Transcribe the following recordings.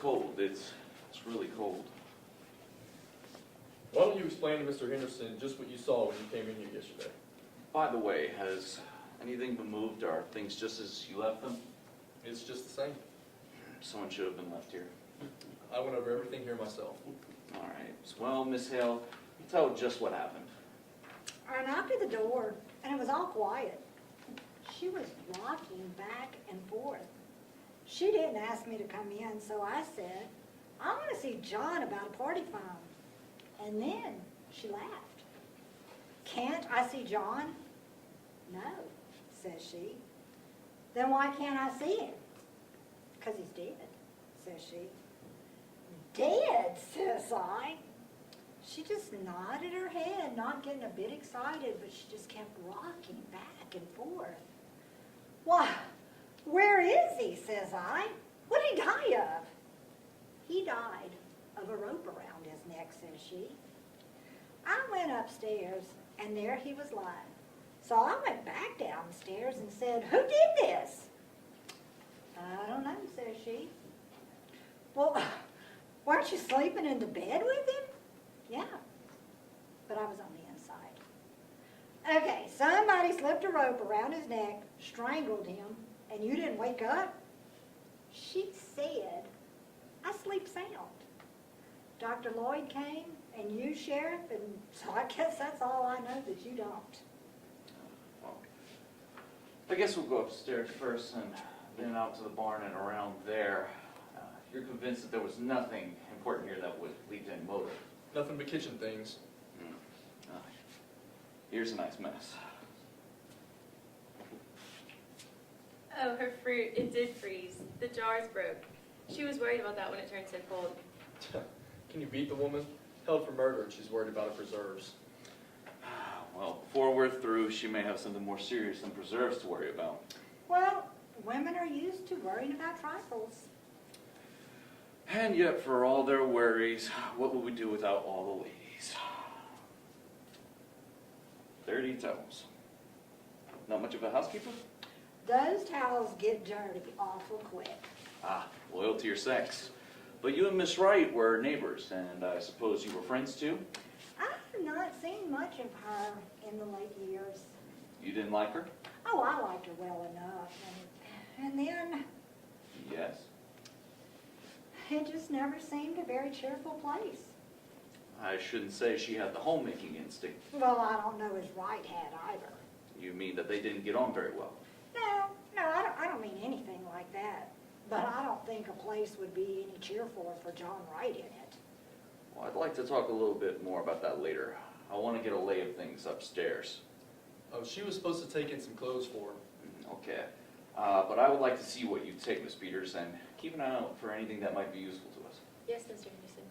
cold. It's really cold. Why don't you explain to Mr. Henderson just what you saw when you came in here yesterday? By the way, has anything been moved, or are things just as you left them? It's just the same. Someone should have been left here. I went over everything here myself. All right. Well, Miss Hale, you tell just what happened. I knocked at the door, and it was all quiet. She was rocking back and forth. She didn't ask me to come in, so I said, I want to see John about a party phone. And then she laughed. Can't I see John? No, says she. Then why can't I see him? Because he's dead, says she. Dead, says I. She just nodded her head, not getting a bit excited, but she just kept rocking back and forth. Why, where is he, says I. What did he die of? He died of a rope around his neck, says she. I went upstairs, and there he was lying. So I went back downstairs and said, who did this? I don't know, says she. Well, weren't you sleeping in the bed with him? Yeah, but I was on the inside. Okay, somebody slipped a rope around his neck, strangled him, and you didn't wake up? She said, I sleep sound. Dr. Lloyd came, and you, Sheriff, and so I guess that's all I know that you don't. Well, I guess we'll go upstairs first and then out to the barn and around there. You're convinced that there was nothing important here that would lead to any motive? Nothing but kitchen things. Here's a nice mess. Oh, her fruit, it did freeze. The jars broke. She was worried about that when it turned so cold. Can you beat the woman? Held for murder, and she's worried about her preserves. Well, before we're through, she may have something more serious than preserves to worry about. Well, women are used to worrying about trifles. And yet, for all their worries, what would we do without all the ladies? Dirty towels. Not much of a housekeeper? Those towels get dirty awful quick. Ah, loyal to your sex. But you and Miss Wright were neighbors, and I suppose you were friends too? I've not seen much of her in the late years. You didn't like her? Oh, I liked her well enough. And then Yes. it just never seemed a very cheerful place. I shouldn't say she had the homemaking instinct. Well, I don't know as Wright had either. You mean that they didn't get on very well? No, I don't mean anything like that. But I don't think a place would be any cheerfuler for John Wright in it. Well, I'd like to talk a little bit more about that later. I want to get a lay of things upstairs. Oh, she was supposed to take in some clothes for her. Okay. But I would like to see what you take, Miss Peters, and keep an eye out for anything that might be useful to us. Yes, Mr. Henderson.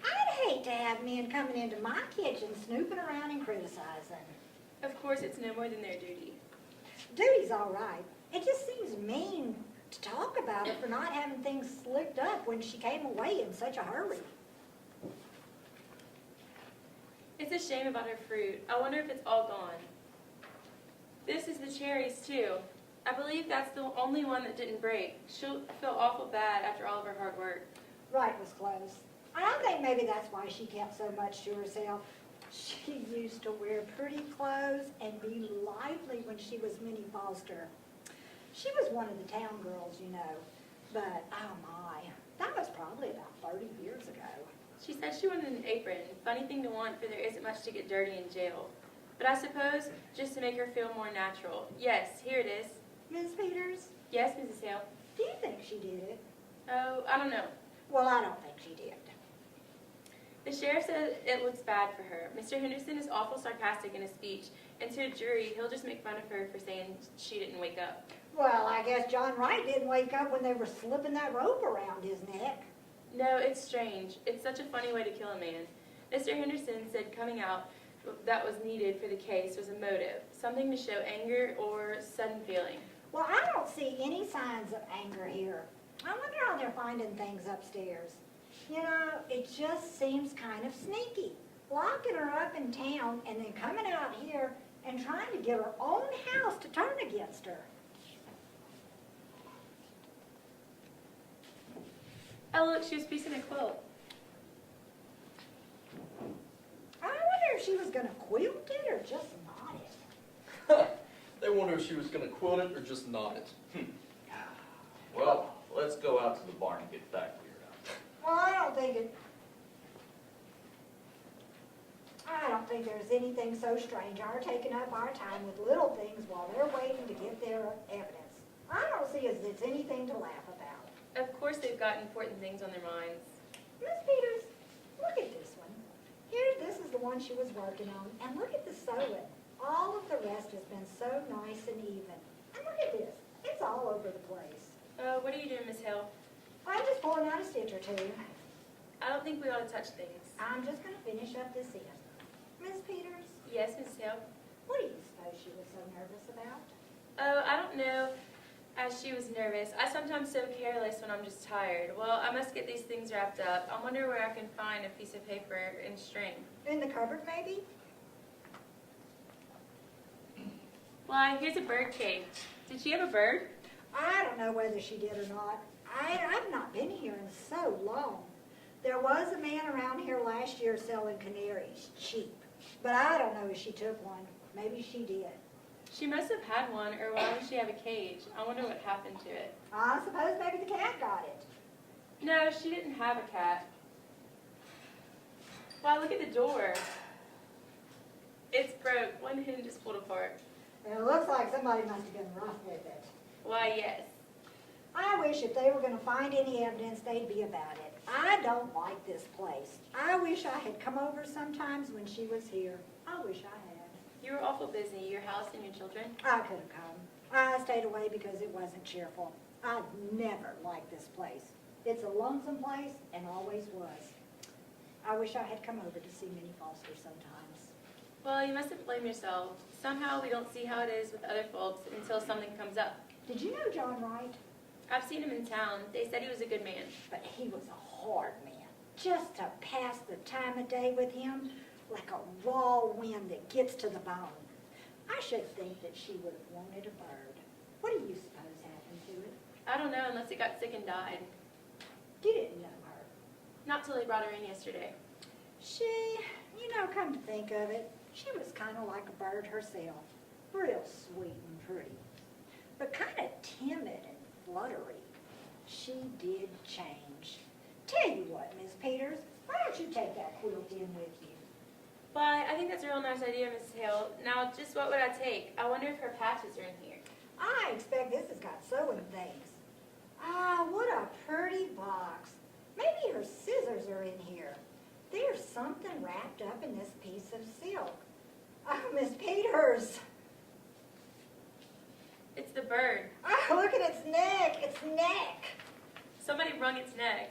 I'd hate to have men coming into my kitchen snooping around and criticizing. Of course, it's no more than their duty. Duty's all right. It just seems mean to talk about her for not having things slicked up when she came away in such a hurry. It's a shame about her fruit. I wonder if it's all gone. This is the cherries, too. I believe that's the only one that didn't break. She'll feel awful bad after all of her hard work. Wright was close. I think maybe that's why she kept so much to herself. She used to wear pretty clothes and be lively when she was Minnie Foster. She was one of the town girls, you know. But, oh my, that was probably about 30 years ago. She said she wanted an apron. Funny thing to want, for there isn't much to get dirty in jail. But I suppose just to make her feel more natural. Yes, here it is. Ms. Peters, Yes, Mrs. Hale. do you think she did it? Oh, I don't know. Well, I don't think she did. The sheriff said it looks bad for her. Mr. Henderson is awful sarcastic in his speech, and to a jury, he'll just make fun of her for saying she didn't wake up. Well, I guess John Wright didn't wake up when they were slipping that rope around his neck. No, it's strange. It's such a funny way to kill a man. Mr. Henderson said coming out that was needed for the case was a motive, something to show anger or sudden feeling. Well, I don't see any signs of anger here. I wonder how they're finding things upstairs. You know, it just seems kind of sneaky. Locking her up in town and then coming out here and trying to get her own house to turn against her. Oh, look, she was piecing a quilt. I wonder if she was gonna quilt it or just knot it. They wonder if she was gonna quilt it or just knot it. Well, let's go out to the barn and get that cleared out. Well, I don't think there's anything so strange, our taking up our time with little things while they're waiting to get their evidence. I don't see as it's anything to laugh about. Of course they've got important things on their minds. Miss Peters, look at this one. Here, this is the one she was working on, and look at the sewing. All of the rest has been so nice and even. And look at this, it's all over the place. What are you doing, Miss Hill? I'm just pulling out a stitch or two. I don't think we ought to touch things. I'm just gonna finish up this end. Miss Peters, Yes, Miss Hill? what do you suppose she was so nervous about? Oh, I don't know. As she was nervous. I sometimes so careless when I'm just tired. Well, I must get these things wrapped up. I wonder where I can find a piece of paper and string. In the cupboard, maybe? Why, here's a bird cage. Did she have a bird? I don't know whether she did or not. I've not been here in so long. There was a man around here last year selling canaries, cheap. But I don't know if she took one. Maybe she did. She must have had one, or why would she have a cage? I wonder what happened to it. I suppose maybe the cat got it. No, she didn't have a cat. Why, look at the door. It's broke. One hinge is pulled apart. It looks like somebody must have been rough with it. Why, yes. I wish if they were going to find any evidence, they'd be about it. I don't like this place. I wish I had come over sometimes when she was here. I wish I had. You were awful busy. Your house and your children. I could have come. I stayed away because it wasn't cheerful. I've never liked this place. It's a lonesome place and always was. I wish I had come over to see Minnie Foster sometimes. Well, you mustn't blame yourself. Somehow we don't see how it is with other folks until something comes up. Did you know John Wright? I've seen him in town. They said he was a good man. But he was a hard man. Just to pass the time of day with him, like a raw wind that gets to the bone. I should think that she would have wanted a bird. What do you suppose happened to it? I don't know unless it got sick and died. You didn't know her. Not till they brought her in yesterday. Come to think of it, she was kind of like a bird herself. Real sweet and pretty. But kind of timid and fluttery. She did change. Tell you what, Miss Peters, why don't you take that quilt in with you? Why, I think that's a real nice idea, Mrs. Hale. Now, just what would I take? I wonder if her patches are in here. I expect this has got sewing things. Ah, what a pretty box. Maybe her scissors are in here. There's something wrapped up in this piece of silk. Oh, Miss Peters. It's the bird. Oh, look at its neck. Its neck. Somebody wrung its neck.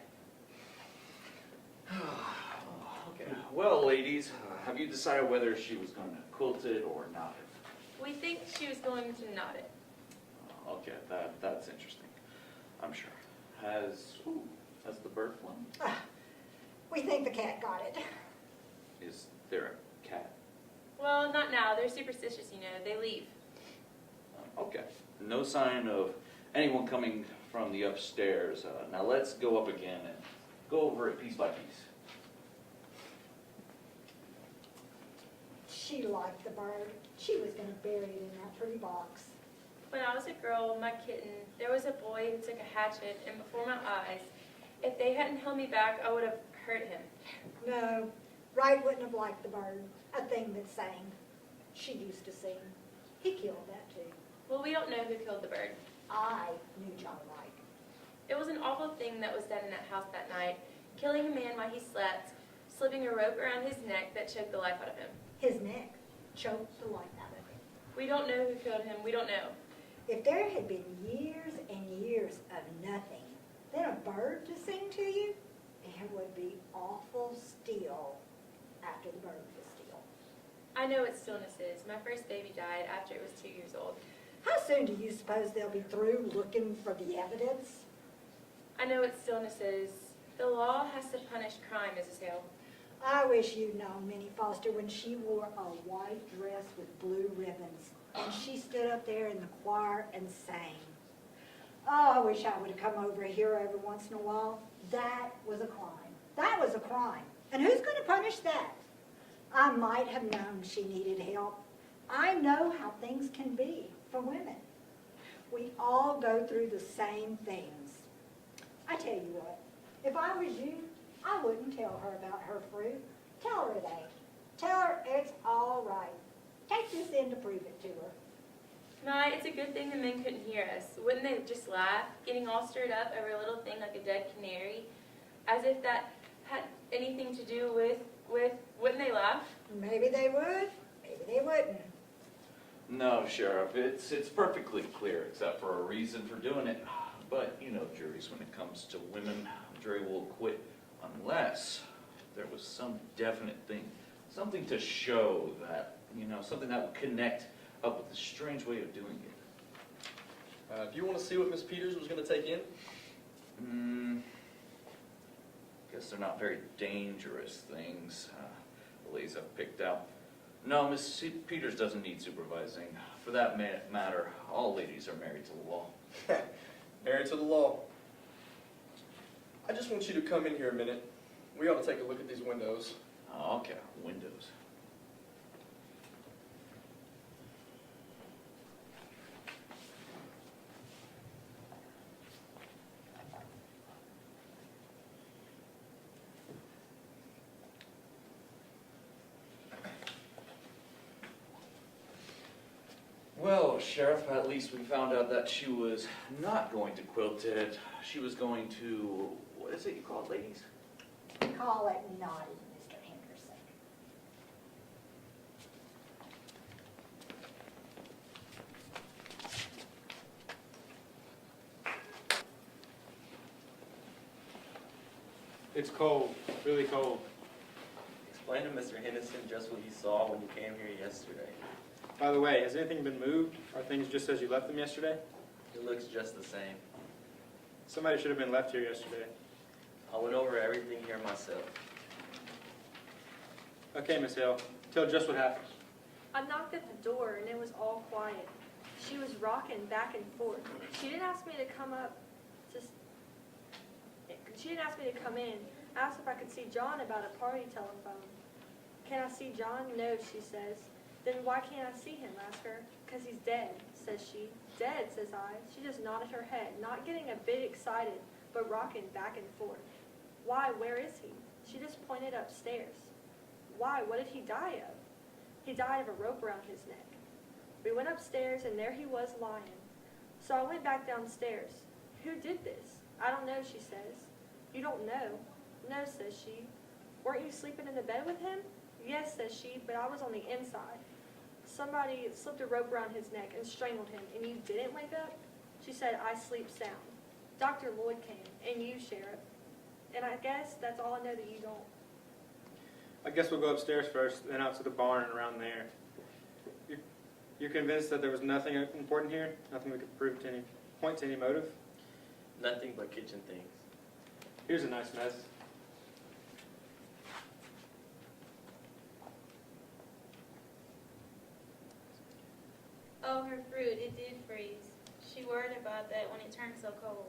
Okay. Well, ladies, have you decided whether she was going to quilt it or not? We think she was going to knot it. Okay, that's interesting. I'm sure. Has the bird flown? Ah, we think the cat got it. Is there a cat? Well, not now. They're superstitious, you know. They leave. Okay. No sign of anyone coming from the upstairs. Now let's go up again and go over it piece by piece. She liked the bird. She was going to bury it in that pretty box. When I was a girl, my kitten, there was a boy who took a hatchet, and before my eyes, if they hadn't held me back, I would have hurt him. No, Wright wouldn't have liked the bird, a thing that sang. She used to sing. He killed that too. Well, we don't know who killed the bird. I knew John Wright. It was an awful thing that was done in that house that night, killing a man while he slept, slipping a rope around his neck that choked the life out of him. His neck choked the life out of him. We don't know who killed him. We don't know. If there had been years and years of nothing, then a bird to sing to you, it would be awful still after the bird was still. I know what stillness is. My first baby died after it was 2 years old. How soon do you suppose they'll be through looking for the evidence? I know what stillness is. The law has to punish crime, Mrs. Hale. I wish you'd known Minnie Foster when she wore a white dress with blue ribbons and she stood up there in the choir and sang. Oh, I wish I would have come over here every once in a while. That was a crime. That was a crime. And who's going to punish that? I might have known she needed help. I know how things can be for women. We all go through the same things. I tell you what, if I was you, I wouldn't tell her about her fruit. Tell her it ain't. Tell her it's all right. Take this in to prove it to her. Ma, it's a good thing the men couldn't hear us. Wouldn't they just laugh, getting all stirred up over a little thing like a dead canary? As if that had anything to do with, wouldn't they laugh? Maybe they would, maybe they wouldn't. No, Sheriff, it's perfectly clear, except for a reason for doing it. But, you know, juries, when it comes to women, a jury will acquit unless there was some definite thing, something to show that, something that would connect up with the strange way of doing it. Do you want to see what Miss Peters was going to take in? Guess they're not very dangerous things, the ladies I've picked out. No, Miss Peters doesn't need supervising. For that matter, all ladies are married to the law. Married to the law. I just want you to come in here a minute. We ought to take a look at these windows. Oh, okay, windows. Well, Sheriff, at least we found out that she was not going to quilt it. She was going to, what is it you call it, ladies? Call it naughty, Mr. Henderson. It's cold, really cold. Explain to Mr. Henderson just what you saw when you came here yesterday. By the way, has anything been moved? Are things just as you left them yesterday? It looks just the same. Somebody should have been left here yesterday. I went over everything here myself. Okay, Miss Hill, tell just what happened. I knocked at the door and it was all quiet. She was rocking back and forth. She didn't ask me to come up. She didn't ask me to come in. I asked if I could see John about a party telephone. Can I see John? No, she says. Then why can't I see him? Ask her. Because he's dead, says she. Dead, says I. She just nodded her head, not getting a bit excited, but rocking back and forth. Why, where is he? She just pointed upstairs. Why, what did he die of? He died of a rope around his neck. We went upstairs and there he was lying. So I went back downstairs. Who did this? I don't know, she says. You don't know? No, says she. Weren't you sleeping in the bed with him? Yes, says she, but I was on the inside. Somebody slipped a rope around his neck and strangled him, and you didn't wake up? She said, I sleep sound. Dr. Lloyd came, and you, Sheriff. And I guess that's all I know that you don't. I guess we'll go upstairs first, then out to the barn and around there. You're convinced that there was nothing important here? Nothing we could prove to point to any motive? Nothing but kitchen things. Here's a nice mess. Oh, her fruit, it did freeze. She worried about that when it turned so cold.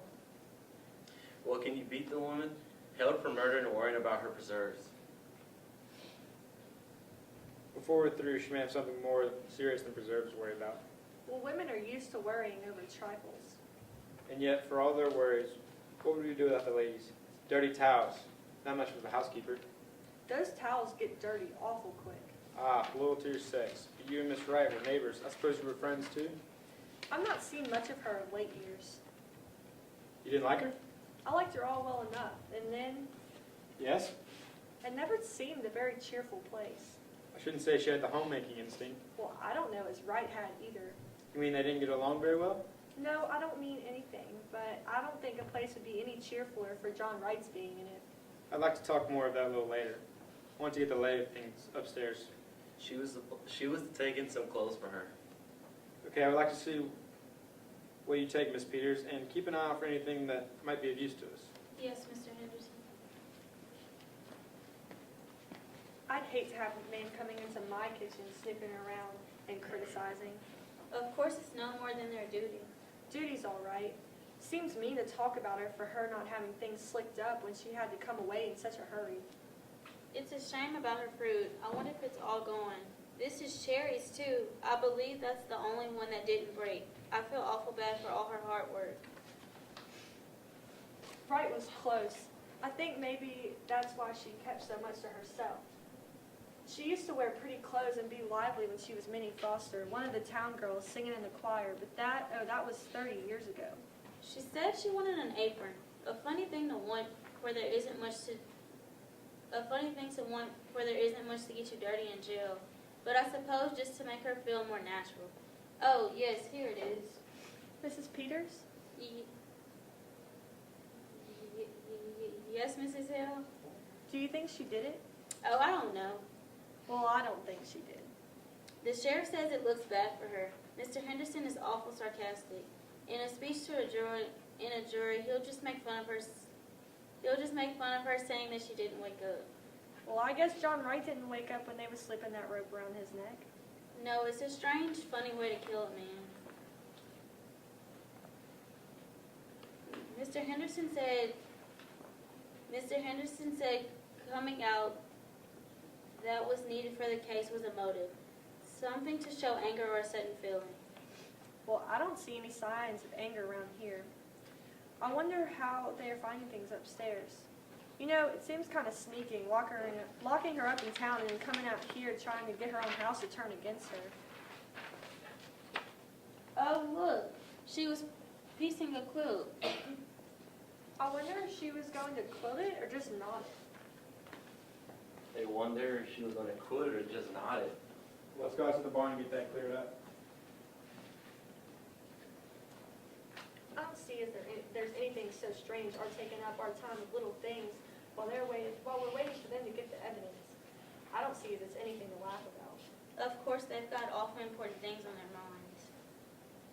Well, can you beat the woman? Held for murder and worrying about her preserves. Before we're through, she may have something more serious than preserves to worry about. Well, women are used to worrying over trifles. And yet, for all their worries, what would we do without the ladies? Dirty towels. Not much for the housekeeper. Those towels get dirty awful quick. Ah, loyal to your sex. But you and Miss Wright were neighbors. I suppose you were friends too? I've not seen much of her of late years. You didn't like her? I liked her all well enough, and then Yes? it never seemed a very cheerful place. I shouldn't say she had the homemaking instinct. Well, I don't know as Wright had either. You mean they didn't get along very well? No, I don't mean anything, but I don't think a place would be any cheerfuler for John Wright's being in it. I'd like to talk more of that a little later. I want to get the lay of things upstairs. She was taking some clothes for her. Okay, I would like to see what you take, Miss Peters, and keep an eye out for anything that might be of use to us. Yes, Mr. Henderson. I'd hate to have a man coming into my kitchen, sniffing around and criticizing. Of course, it's no more than their duty. Duty's all right, Seems mean to talk about her for her not having things slicked up when she had to come away in such a hurry. It's a shame about her fruit. I wonder if it's all gone. This is cherries too. I believe that's the only one that didn't break. I feel awful bad for all her hard work. Right was close. I think maybe that's why she kept so much to herself. She used to wear pretty clothes and be lively when she was Minnie Foster, one of the town girls singing in the choir, but that was 30 years ago. She said she wanted an apron. A funny thing to want where there isn't much to get you dirty in jail. But I suppose just to make her feel more natural. Oh, yes, here it is. Mrs. Peters? Yes, Mrs. Hill? Do you think she did it? Oh, I don't know. Well, I don't think she did. The sheriff says it looks bad for her. Mr. Henderson is awful sarcastic. In a speech to a jury, he'll just make fun of her saying that she didn't wake up. Well, I guess John Wright didn't wake up when they was slipping that rope around his neck. No, it's a strange, funny way to kill a man. Mr. Henderson said coming out that was needed for the case was a motive. Something to show anger or a sudden feeling. Well, I don't see any signs of anger around here. I wonder how they are finding things upstairs. You know, it seems kind of sneaking, locking her up in town and then coming out here trying to get her own house to turn against her. Oh, look. She was piecing a quilt. I wonder if she was going to quilt it or just knot it. They wonder if she was going to quit or just not it. Let's go out to the barn and get that cleared up. I don't see if there's anything so strange or taking up our time with little things while we're waiting for them to get the evidence. I don't see if it's anything to laugh about. Of course, they've got awful important things on their minds.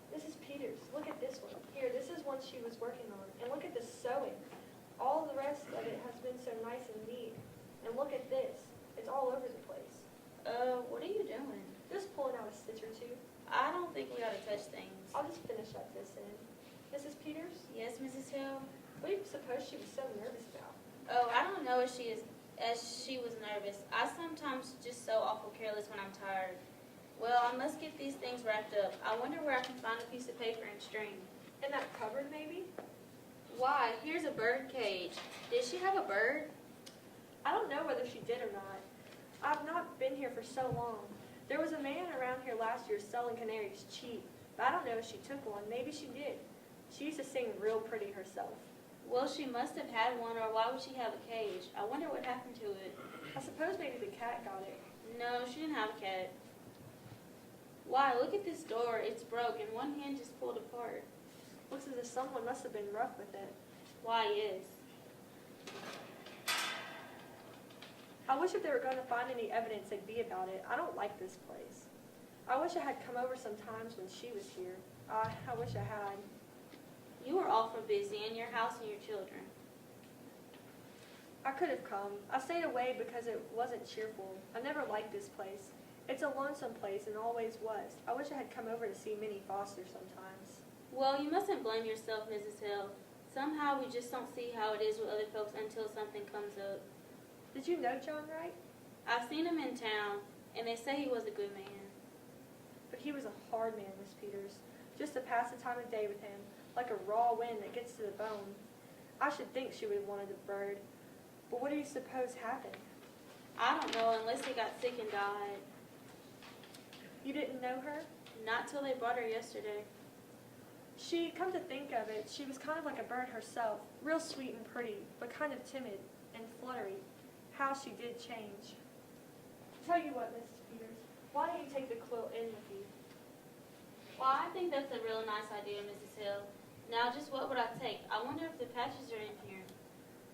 Mrs. Peters, look at this one. Here, this is one she was working on. And look at the sewing. All the rest of it has been so nice and neat. And look at this. It's all over the place. What are you doing? Just pulling out a stitch or two. I don't think we ought to touch things. I'll just finish up this end. Mrs. Peters, Yes, Mrs. Hill? what do you suppose she was so nervous about? Oh, I don't know as she was nervous. I sometimes just so awful careless when I'm tired. Well, I must get these things wrapped up. I wonder where I can find a piece of paper and string. In that cupboard, maybe? Why, here's a bird cage. Did she have a bird? I don't know whether she did or not. I've not been here for so long. There was a man around here last year selling canaries cheap, but I don't know if she took one. Maybe she did. She used to sing real pretty herself. Well, she must have had one, or why would she have a cage? I wonder what happened to it. I suppose maybe the cat got it. No, she didn't have a cat. Why, look at this door. It's broke, and one hinge is pulled apart. Looks as if someone must have been rough with it. Why, yes. I wish if they were going to find any evidence they'd be about it. I don't like this place. I wish I had come over sometimes when she was here. I wish I had. You were awful busy in your house and your children. I could have come. I stayed away because it wasn't cheerful. I never liked this place. It's a lonesome place and always was. I wish I had come over to see Minnie Foster sometimes. Well, you mustn't blame yourself, Mrs. Hill. Somehow we just don't see how it is with other folks until something comes up. Did you know John Wright? I've seen him in town, and they say he was a good man. But he was a hard man, Miss Peters. Just to pass the time of day with him, like a raw wind that gets to the bone. I should think she would have wanted the bird. But what do you suppose happened? I don't know unless he got sick and died. You didn't know her? Not till they brought her yesterday. She, come to think of it, she was kind of like a bird herself, real sweet and pretty, but kind of timid and fluttery. How she did change. Tell you what, Mrs. Peters, why don't you take the quilt in with you? Well, I think that's a real nice idea, Mrs. Hill. Now, just what would I take? I wonder if the patches are in here.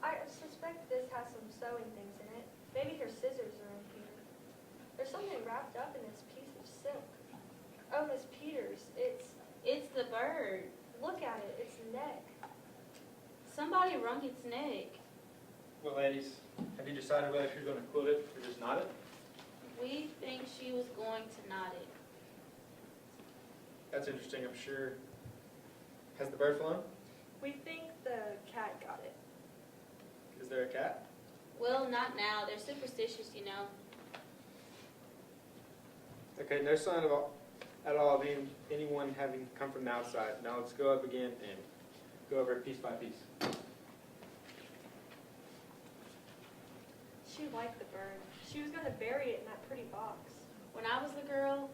I suspect this has some sewing things in it. Maybe her scissors are in here. There's something wrapped up in this piece of silk. Oh, Miss Peters, It's the bird. look at it, its neck. Somebody wrung its neck. Well, ladies, have you decided whether she's going to quilt it or just knot it? We think she was going to knot it. That's interesting, I'm sure. Has the bird flown? We think the cat got it. Is there a cat? Well, not now. They're superstitious, you know. Okay, no sign of at all of anyone having come from the outside. Now let's go up again and go over it piece by piece. She liked the bird. She was going to bury it in that pretty box. When I was a girl,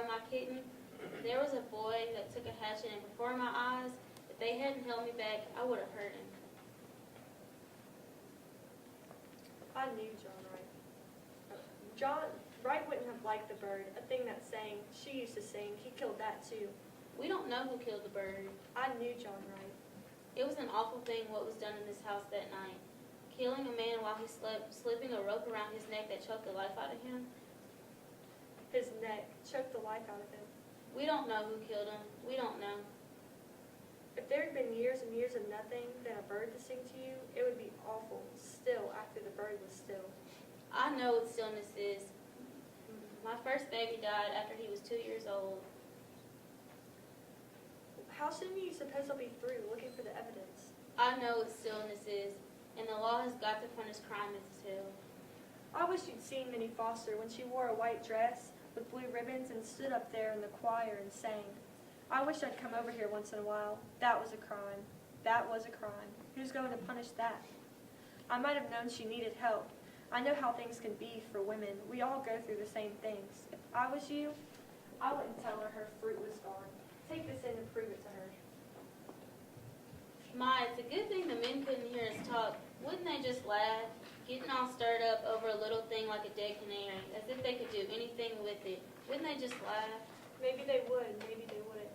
my kitten, there was a boy that took a hatchet and before my eyes, if they hadn't held me back, I would have hurt him. I knew John Wright. John Wright wouldn't have liked the bird, a thing that sang. She used to sing. He killed that too. We don't know who killed the bird. I knew John Wright. It was an awful thing what was done in this house that night. Killing a man while he slept, slipping a rope around his neck that choked the life out of him. His neck choked the life out of him. We don't know who killed him. We don't know. If there had been years and years of nothing, then a bird to sing to you, it would be awful still after the bird was still. I know what stillness is. My first baby died after he was 2 years old. How soon are you supposed to be through looking for the evidence? I know what stillness is, and the law has got to punish crime as its hill. I wish you'd seen Minnie Foster when she wore a white dress with blue ribbons and stood up there in the choir and sang. I wish I'd come over here once in a while. That was a crime. That was a crime. Who's going to punish that? I might have known she needed help. I know how things can be for women. We all go through the same things. If I was you, I wouldn't tell her her fruit was gone. Take this in and prove it to her. My, it's a good thing the men couldn't hear us talk. Wouldn't they just laugh, getting all stirred up over a little thing like a dead canary, as if they could do anything with it? Wouldn't they just laugh? Maybe they would, maybe they wouldn't.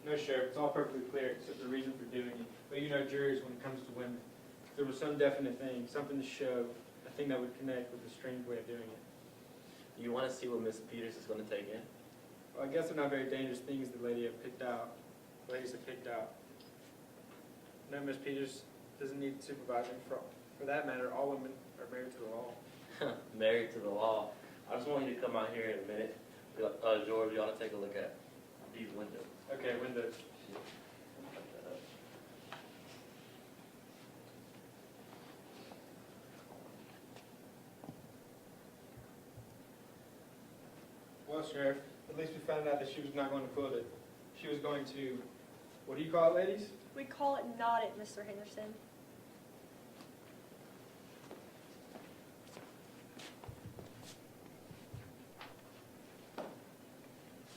No, Sheriff, it's all perfectly clear except the reason for doing it. But you know juries when it comes to women. If there was some definite thing, something to show, a thing that would connect with a strange way of doing it. Do you want to see what Miss Peters is going to take in? Well, I guess they're not very dangerous things the ladies have picked out. No, Miss Peters doesn't need supervising. For that matter, all women are married to the law. Married to the law. I just want you to come out here in a minute. George, you ought to take a look at these windows. Okay, windows. Well, Sheriff, at least we found out that she was not going to quote it. She was going to, what do you call it, ladies? We call it not it, Mr. Henderson.